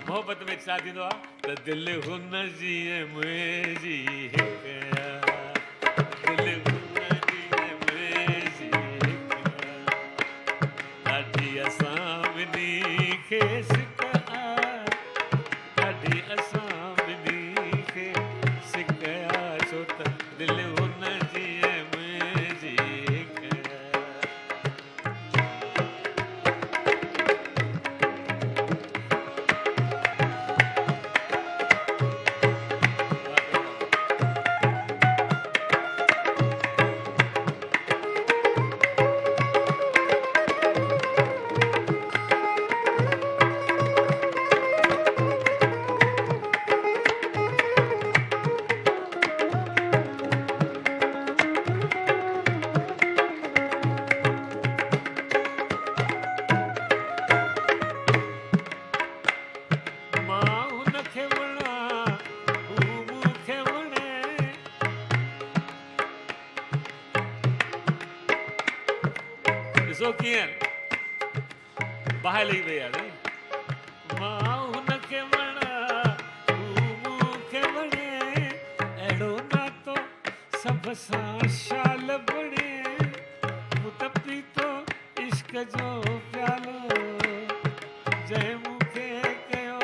मोहब्बत में छा थींदो आहे त दिलि हुन जी मुंहिंजी हिकु दिलि हुन जी मुंहिंजी हिकु ॾाढी असां ॿिन्ही खे सिक आहे ॾाढी असां ॿिन्ही खे सिक आहे छो त दिलि हुन जी मुंहिंजी हिकु ॾिसो कीअं बाहि लही वई आहे मां हुनखे वणा हू मूंखे वणे अहिड़ो नातो सभ सां शाल बणे मूं त पीतो इश्क जो प्यालो जंहिं मूंखे कयो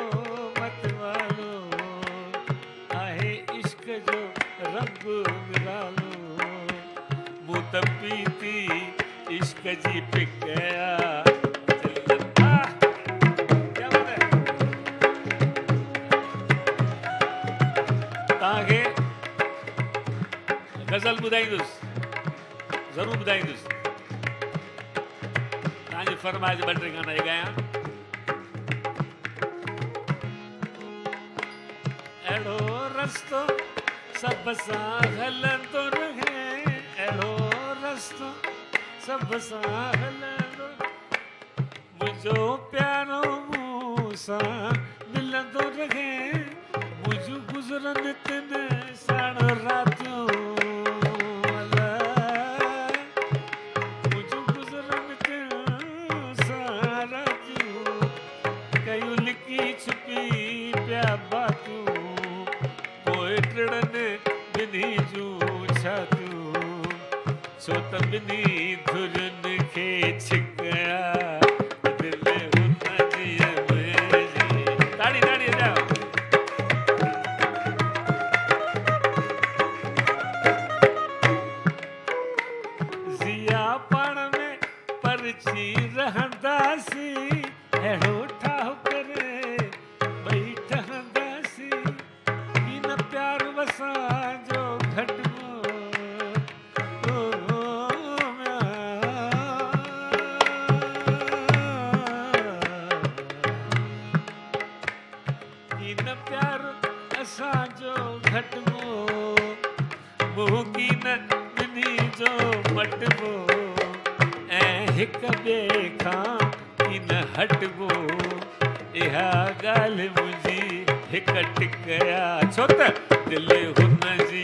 मतवालो आहे इश्क जो रंग निरालो मूं त पीती इश्क जी पिकया तव्हांखे गज़ल ॿुधाईंदुसि ज़रूरु ॿुधाईंदुसि तव्हांजी फरमाइश ॿ टे गाना ॻायां अहिड़ो रस्तो सभ सां हलंदो रहे अहिड़ो रस्तो सभ सां हलंदो मुंहिंजो प्यारो मूं सां मिलंदो रहे मुंहिंजूं गुज़रनि तिन साण रातियूं मुंहिंजूं गुज़रनि तिन सां रातियूं कयूं लिकी छुपी पिया बातियूं पोइ टिड़नि ॿिन्ही जूं छातियूं छो त ॿिन्ही धुरियुनि खे छिकया दिलि हुन जी मुंहिंजी ताड़ी ताड़ी वॼायो ज़िया पाण में परची रहंदासीं अहिड़ो ठाहो करे ॿई ठहंदासीं ही न प्यार असांजो घटि असांजो घटबो मुकी न ॿिन्ही जो मटबो ऐं हिक ॿिए खां की न हटबो इहा ॻाल्हि मुंहिंजी हिक टिकया छो त दिलि हुन जी